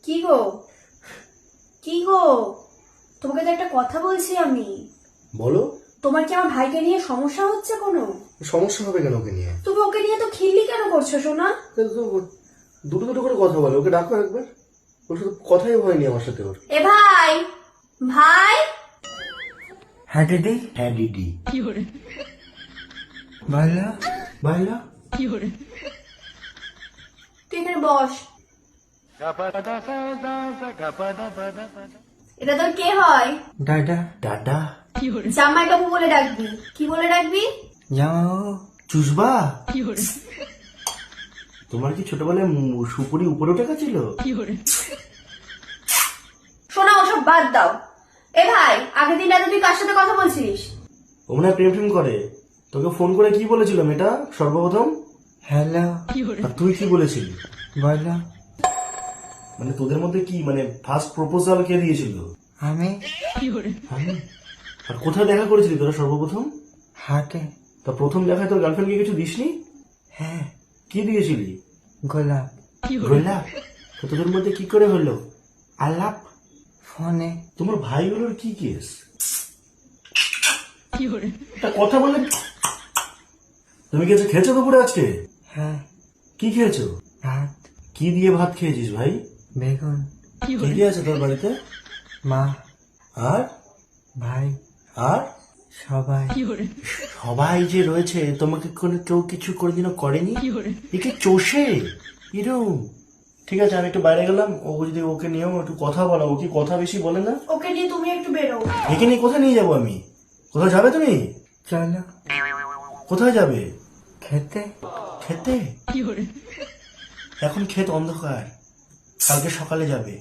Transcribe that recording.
কি গো কি গো, তোমাকে তো একটা কথা বলছি আমি। বলো। তোমার কি আমার ভাইকে নিয়ে সমস্যা হচ্ছে কোনো? সমস্যা হবে কেন ওকে নিয়ে? তুমি ওকে নিয়ে তো খিল্লি কেন করছো সোনা? দুটো দুটো করে কথা বলে, ওকে ডাকো একবার। ওর সাথে কথাই হয়নি আমার সাথে ওর। এ ভাই, ভাই। হ্যাঁ দিদি। হ্যাঁ দিদি। বলো। বাইলা তুই এখানে বস। এটা তোর কে হয়? দাদা। দাদা। জামাই বাবু বলে ডাকবি। কি বলে ডাকবি? জামাইবাবু। চুষবা। তোমার কি ছোটবেলায় সুপুরি উপরে উঠে গেছিল? শোনা, ওসব বাদ দাও। এ ভাই, আগের দিন রাতে তুই কার সাথে কথা বলছিস? ও মনে হয় প্রেম প্রেম করে। তোকে ফোন করে কি বলেছিল মেয়েটা সর্বপ্রথম? হ্যালো। আর তুই কি বলেছিলি? বলো। মানে তোদের মধ্যে কি মানে ফার্স্ট প্রপোজাল কে দিয়েছিল? আমি। আমি? আর কোথায় দেখা করেছিলি তোরা সর্বপ্রথম? হাটে। তা প্রথম দেখায় তোর গার্লফ্রেন্ডকে কিছু দিসনি? হ্যাঁ। কি দিয়েছিলি? গোলাপ। গোলাপ? তো তোদের মধ্যে কি করে হলো আলাপ? ফোনে। তোমার ভাইগুলোর কি কেস? তা কথা বলে। তুমি কিছু খেয়েছো দুপুরে আজকে? হ্যাঁ। কি খেয়েছো? ভাত। কি দিয়ে ভাত খেয়েছিস ভাই? বেগুন। কি কি আছে তোর বাড়িতে? মা। আর ভাই। আর সবাই। সবাই যে রয়েছে, তোমাকে কোনো কেউ কিছু কোনোদিনও করেনি? একে চষে এরম। ঠিক আছে, আমি একটু বাইরে গেলাম। ও যদি ওকে নিয়েও একটু কথা বলো। ও কি কথা বেশি বলে না? ওকে নিয়ে তুমি একটু বেরো। একে নিয়ে কোথায় নিয়ে যাবো আমি? কোথাও যাবে তুমি? চলো। কোথায় যাবে? খেতে। খেতে? এখন ক্ষেত অন্ধকার, কালকে সকালে যাবে।